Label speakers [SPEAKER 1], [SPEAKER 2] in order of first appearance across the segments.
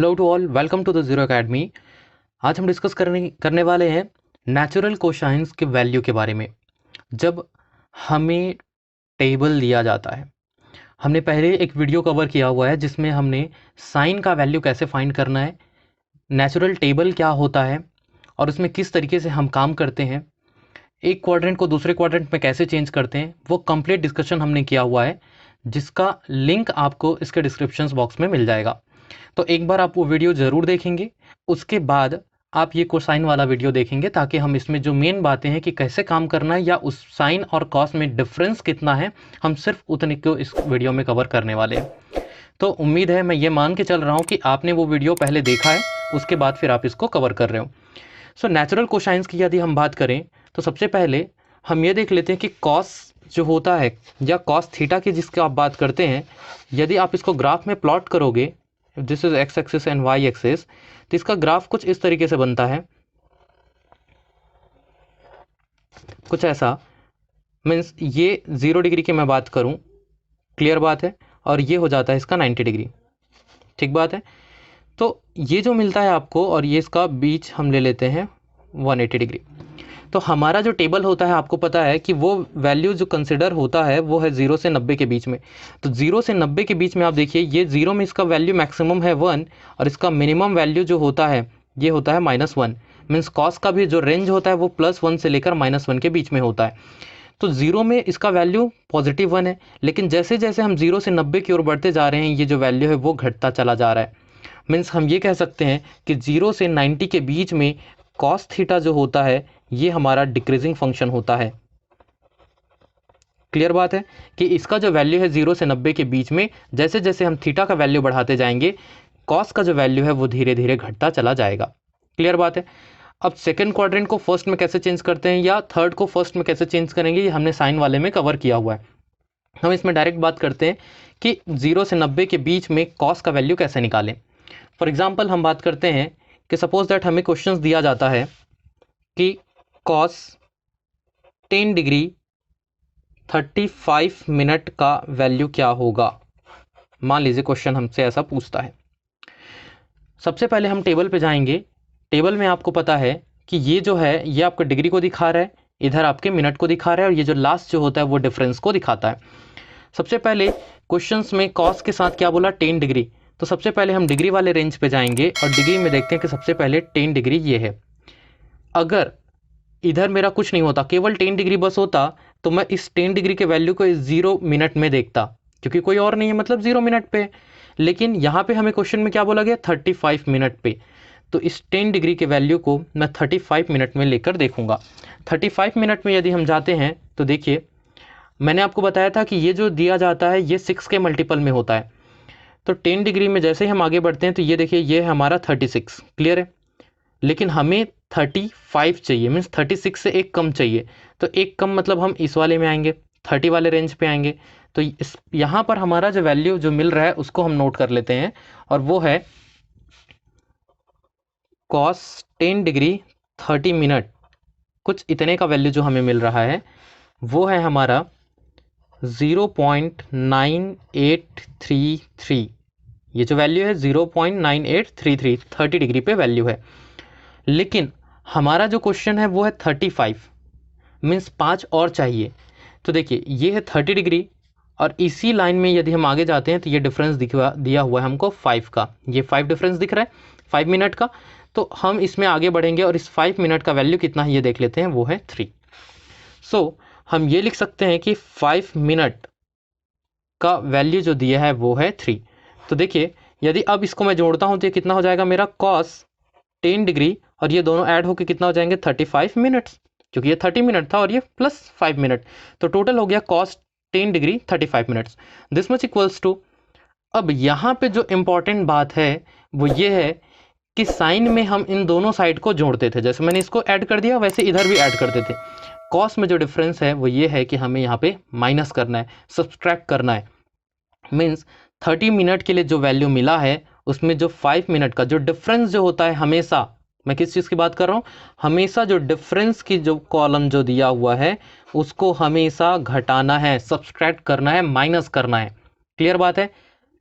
[SPEAKER 1] Hello to all, welcome to the zero academy. आज हम discuss करने वाले हैं नेचुरल कोसाइंस के वैल्यू के बारे में। जब हमें टेबल दिया जाता है, हमने पहले एक वीडियो कवर किया हुआ है जिसमें हमने साइन का वैल्यू कैसे फाइंड करना है, नेचुरल टेबल क्या होता है और उसमें किस तरीके से हम काम करते हैं, एक क्वाड्रेंट को दूसरे क्वाड्रेंट में कैसे चेंज करते हैं, वो कंप्लीट डिस्कशन हमने किया हुआ है, जिसका लिंक आपको इसके डिस्क्रिप्शन बॉक्स में मिल जाएगा। तो एक बार आप वो वीडियो ज़रूर देखेंगे, उसके बाद आप ये कोसाइन वाला वीडियो देखेंगे, ताकि हम इसमें जो मेन बातें हैं कि कैसे काम करना है या उस साइन और कॉस में डिफरेंस कितना है, हम सिर्फ उतने को इस वीडियो में कवर करने वाले हैं। तो उम्मीद है, मैं ये मान के चल रहा हूँ कि आपने वो वीडियो पहले देखा है, उसके बाद फिर आप इसको कवर कर रहे हो। सो नेचुरल कोसाइंस की यदि हम बात करें तो सबसे पहले हम ये देख लेते हैं कि कॉस जो होता है या कॉस थीटा की जिसकी आप बात करते हैं, यदि आप इसको ग्राफ में प्लॉट करोगे, this is X axis and Y axis, तो इसका ग्राफ कुछ इस तरीके से बनता है, कुछ ऐसा। मीन्स ये 0 डिग्री की मैं बात करूं, क्लियर बात है, और ये हो जाता है इसका 90 डिग्री, ठीक बात है। तो ये जो मिलता है आपको, और ये इसका बीच हम ले लेते हैं 180 डिग्री। तो हमारा जो टेबल होता है, आपको पता है कि वो वैल्यू जो कंसिडर होता है वो है 0 से 90 के बीच में। तो 0 से 90 के बीच में आप देखिए, ये 0 में इसका वैल्यू मैक्सिमम है 1 और इसका मिनिमम वैल्यू जो होता है ये होता है -1। मीन्स कॉस का भी जो रेंज होता है वो +1 से लेकर -1 के बीच में होता है। तो 0 में इसका वैल्यू +1 है, लेकिन जैसे जैसे हम 0 से 90 की ओर बढ़ते जा रहे हैं, ये जो वैल्यू है वो घटता चला जा रहा है। मीन्स हम ये कह सकते हैं कि 0 से 90 के बीच में कॉस थीटा जो होता है ये हमारा डिक्रीजिंग फंक्शन होता है। क्लियर बात है कि इसका जो वैल्यू है 0 से 90 के बीच में, जैसे जैसे हम थीटा का वैल्यू बढ़ाते जाएंगे, कॉस का जो वैल्यू है वो धीरे धीरे घटता चला जाएगा। क्लियर बात है। अब सेकंड क्वाड्रेंट को फर्स्ट में कैसे चेंज करते हैं या थर्ड को फर्स्ट में कैसे चेंज करेंगे, ये हमने साइन वाले में कवर किया हुआ है। हम इसमें डायरेक्ट बात करते हैं कि 0 से 90 के बीच में कॉस का वैल्यू कैसे निकालें। फॉर एग्जाम्पल हम बात करते हैं कि सपोज दैट हमें क्वेश्चंस दिया जाता है कि कॉस 10 डिग्री 35 मिनट का वैल्यू क्या होगा। मान लीजिए क्वेश्चन हमसे ऐसा पूछता है। सबसे पहले हम टेबल पे जाएंगे। टेबल में आपको पता है कि ये जो है ये आपको डिग्री को दिखा रहा है, इधर आपके मिनट को दिखा रहा है, और ये जो लास्ट जो होता है वो डिफरेंस को दिखाता है। सबसे पहले क्वेश्चंस में कॉस के साथ क्या बोला, 10 डिग्री। तो सबसे पहले हम डिग्री वाले रेंज पे जाएंगे और डिग्री में देखते हैं कि सबसे पहले 10 डिग्री ये है। अगर इधर मेरा कुछ नहीं होता, केवल 10 डिग्री बस होता, तो मैं इस 10 डिग्री के वैल्यू को 0 मिनट में देखता, क्योंकि कोई और नहीं है, मतलब 0 मिनट पे। लेकिन यहाँ पे हमें क्वेश्चन में क्या बोला गया, 35 मिनट पे। तो इस 10 डिग्री के वैल्यू को मैं 35 मिनट में लेकर देखूंगा। 35 मिनट में यदि हम जाते हैं तो देखिए, मैंने आपको बताया था कि ये जो दिया जाता है ये 6 के मल्टीपल में होता है। तो 10 डिग्री में जैसे ही हम आगे बढ़ते हैं तो ये देखिए, ये हमारा 36, क्लियर है। लेकिन हमें 35 चाहिए, मीन्स 36 से एक कम चाहिए। तो एक कम मतलब हम इस वाले में आएंगे, 30 वाले रेंज पे आएंगे। तो इस यहाँ पर हमारा जो वैल्यू जो मिल रहा है उसको हम नोट कर लेते हैं, और वो है कॉस 10 डिग्री 30 मिनट, कुछ इतने का वैल्यू जो हमें मिल रहा है वो है हमारा 0.9833। ये जो वैल्यू है 0.9833, 30 डिग्री पे वैल्यू है। लेकिन हमारा जो क्वेश्चन है वो है 35, मीन्स 5 और चाहिए। तो देखिए, ये है 30 डिग्री, और इसी लाइन में यदि हम आगे जाते हैं तो ये डिफरेंस दिया हुआ है हमको 5 का, ये 5 डिफरेंस दिख रहा है 5 मिनट का। तो हम इसमें आगे बढ़ेंगे और इस 5 मिनट का वैल्यू कितना है ये देख लेते हैं, वो है 3। सो हम ये लिख सकते हैं कि 5 मिनट का वैल्यू जो दिया है वो है 3। तो देखिए, यदि अब इसको मैं जोड़ता हूँ तो ये कितना हो जाएगा मेरा, कॉस 10 डिग्री और ये दोनों ऐड होकर कितना हो जाएंगे, 35 मिनट्स, क्योंकि ये 30 मिनट था और ये प्लस 5 मिनट। तो टोटल हो गया cos 10 degree 35 minutes, this much equals to. अब यहाँ पे जो इम्पॉर्टेंट बात है वो ये है कि साइन में हम इन दोनों साइड को जोड़ते थे, जैसे मैंने इसको ऐड कर दिया वैसे इधर भी ऐड करते थे। कॉस में जो डिफरेंस है वो ये है कि हमें यहाँ पे माइनस करना है, सब्सट्रैक्ट करना है। मीन्स 30 मिनट के लिए जो वैल्यू मिला है उसमें जो 5 मिनट का जो डिफरेंस जो होता है, हमेशा मैं किस चीज़ की बात कर रहा हूँ, हमेशा जो डिफरेंस की जो कॉलम जो दिया हुआ है उसको हमेशा घटाना है, सब्सट्रैक्ट करना है, माइनस करना है। क्लियर बात है।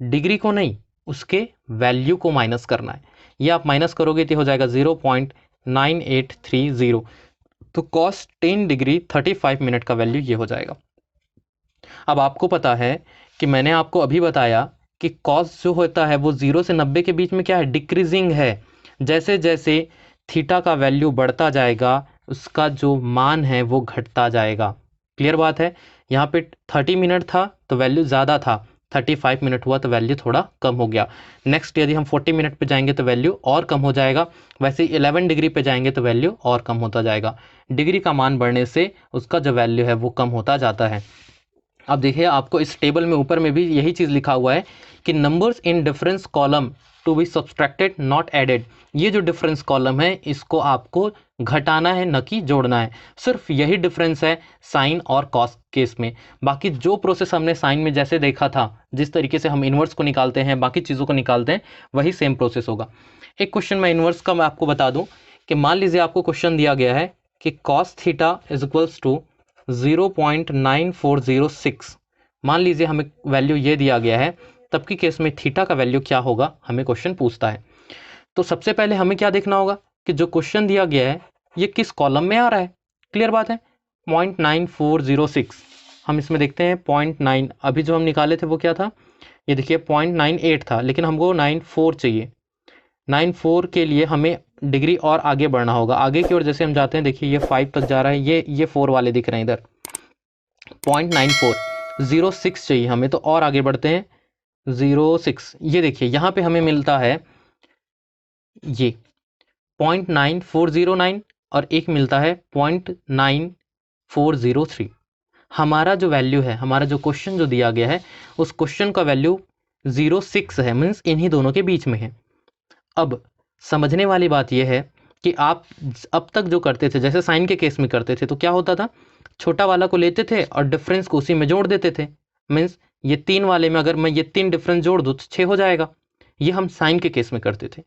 [SPEAKER 1] डिग्री को नहीं, उसके वैल्यू को माइनस करना है। ये आप माइनस करोगे तो हो जाएगा 0.9830। तो cos 10 डिग्री 35 मिनट का वैल्यू ये हो जाएगा। अब आपको पता है कि मैंने आपको अभी बताया कि कॉस जो होता है वो 0 से 90 के बीच में क्या है, डिक्रीजिंग है। जैसे जैसे थीटा का वैल्यू बढ़ता जाएगा उसका जो मान है वो घटता जाएगा। क्लियर बात है। यहाँ पे 30 मिनट था तो वैल्यू ज़्यादा था, 35 मिनट हुआ तो वैल्यू थोड़ा कम हो गया। नेक्स्ट यदि हम 40 मिनट पे जाएंगे तो वैल्यू और कम हो जाएगा। वैसे 11 डिग्री पे जाएंगे तो वैल्यू और कम होता जाएगा। डिग्री का मान बढ़ने से उसका जो वैल्यू है वो कम होता जाता है। अब देखिए आपको इस टेबल में ऊपर में भी यही चीज़ लिखा हुआ है कि numbers in difference column to be subtracted not added. ये जो डिफरेंस कॉलम है इसको आपको घटाना है न कि जोड़ना है। सिर्फ यही डिफरेंस है साइन और कॉस केस में। बाकी जो प्रोसेस हमने साइन में जैसे देखा था, जिस तरीके से हम इन्वर्स को निकालते हैं, बाकी चीज़ों को निकालते हैं, वही सेम प्रोसेस होगा। एक क्वेश्चन मैं इन्वर्स का मैं आपको बता दूं कि मान लीजिए आपको क्वेश्चन दिया गया है कि cos theta is equals to 0.9406। मान लीजिए हमें वैल्यू ये दिया गया है, तब की केस में थीटा का वैल्यू क्या होगा हमें क्वेश्चन पूछता है। तो सबसे पहले हमें क्या देखना होगा कि जो क्वेश्चन दिया गया है ये किस कॉलम में आ रहा है। क्लियर बात है। 0.9406 हम इसमें देखते हैं 0.9, अभी जो हम निकाले थे वो क्या था, ये देखिए 0.98 था, लेकिन हमको 94 चाहिए। 94 के लिए हमें डिग्री और आगे बढ़ना होगा। आगे की ओर जैसे हम जाते हैं, देखिए ये 5 तक जा रहा है, ये 4 वाले दिख रहे हैं इधर। 0.9406 चाहिए हमें, तो और आगे बढ़ते हैं 06। ये देखिए यहाँ पे हमें मिलता है ये 0.9409 और एक मिलता है 0.9403। हमारा जो वैल्यू है, हमारा जो क्वेश्चन जो दिया गया है उस क्वेश्चन का वैल्यू 06 है, मीन्स इन्हीं दोनों के बीच में है। अब समझने वाली बात यह है कि आप अब तक जो करते थे, जैसे साइन के केस में करते थे, तो क्या होता था, छोटा वाला को लेते थे और डिफरेंस को उसी में जोड़ देते थे। मीन्स ये 3 वाले में अगर मैं ये 3 डिफरेंस जोड़ दूँ तो 6 हो जाएगा। ये हम साइन के केस में करते थे।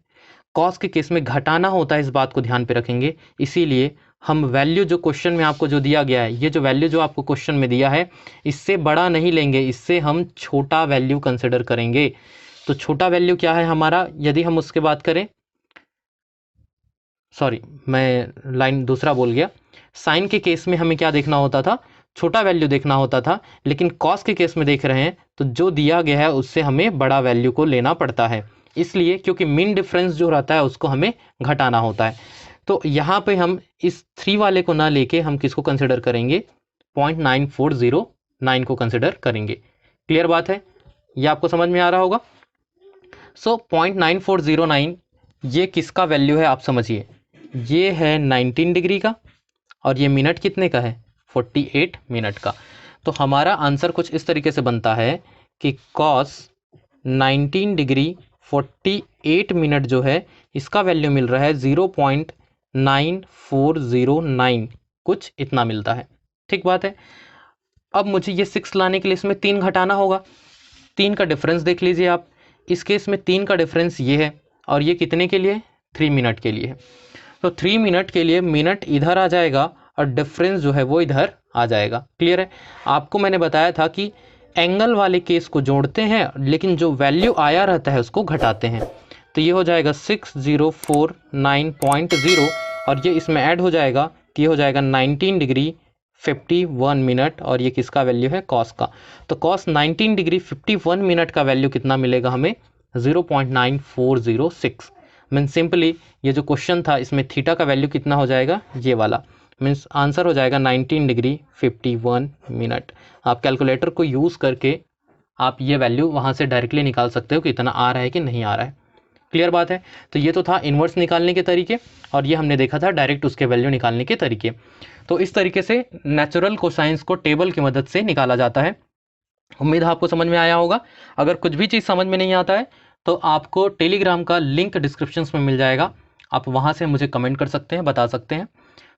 [SPEAKER 1] कॉस के केस में घटाना होता है, इस बात को ध्यान पे रखेंगे। इसीलिए हम वैल्यू जो क्वेश्चन में आपको जो दिया गया है, ये जो वैल्यू जो आपको क्वेश्चन में दिया है, इससे बड़ा नहीं लेंगे, इससे हम छोटा वैल्यू कंसिडर करेंगे। तो छोटा वैल्यू क्या है हमारा, यदि हम उसके बात करें, सॉरी मैं लाइन दूसरा बोल गया। साइन के केस में हमें क्या देखना होता था, छोटा वैल्यू देखना होता था, लेकिन कॉस के केस में देख रहे हैं तो जो दिया गया है उससे हमें बड़ा वैल्यू को लेना पड़ता है। इसलिए क्योंकि मीन डिफरेंस जो रहता है उसको हमें घटाना होता है। तो यहाँ पे हम इस 3 वाले को ना लेके हम किसको कंसिडर करेंगे, 0.9409 को कंसिडर करेंगे। क्लियर बात है, ये आपको समझ में आ रहा होगा। सो 0.9409 ये किसका वैल्यू है आप समझिए, ये है 19 डिग्री का और ये मिनट कितने का है, 48 मिनट का। तो हमारा आंसर कुछ इस तरीके से बनता है कि कॉस 19 डिग्री 48 मिनट जो है इसका वैल्यू मिल रहा है 0.9409, कुछ इतना मिलता है। ठीक बात है। अब मुझे ये 6 लाने के लिए इसमें 3 घटाना होगा। 3 का डिफरेंस देख लीजिए आप, इस केस में 3 का डिफरेंस ये है और ये कितने के लिए, 3 मिनट के लिए है। तो 3 मिनट के लिए मिनट इधर आ जाएगा और डिफरेंस जो है वो इधर आ जाएगा। क्लियर है। आपको मैंने बताया था कि एंगल वाले केस को जोड़ते हैं लेकिन जो वैल्यू आया रहता है उसको घटाते हैं। तो ये हो जाएगा 6049.0 और ये इसमें ऐड हो जाएगा, तो ये हो जाएगा 19 डिग्री 51 मिनट और ये किसका वैल्यू है, कॉस का। तो कॉस 19 डिग्री 51 मिनट का वैल्यू कितना मिलेगा हमें, 0.9406। मीन सिंपली ये जो क्वेश्चन था इसमें थीटा का वैल्यू कितना हो जाएगा, ये वाला, मीन्स आंसर हो जाएगा 19 डिग्री 51 मिनट। आप कैलकुलेटर को यूज़ करके आप ये वैल्यू वहाँ से डायरेक्टली निकाल सकते हो कि इतना आ रहा है कि नहीं आ रहा है। क्लियर बात है। तो ये तो था इन्वर्स निकालने के तरीके और ये हमने देखा था डायरेक्ट उसके वैल्यू निकालने के तरीके। तो इस तरीके से नेचुरल कोसाइंस को टेबल की मदद से निकाला जाता है। उम्मीद है आपको समझ में आया होगा। अगर कुछ भी चीज़ समझ में नहीं आता है तो आपको टेलीग्राम का लिंक डिस्क्रिप्शन में मिल जाएगा, आप वहाँ से मुझे कमेंट कर सकते हैं, बता सकते हैं।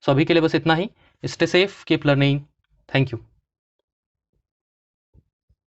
[SPEAKER 1] सो अभी के लिए बस इतना ही। Stay safe, keep learning. Thank you.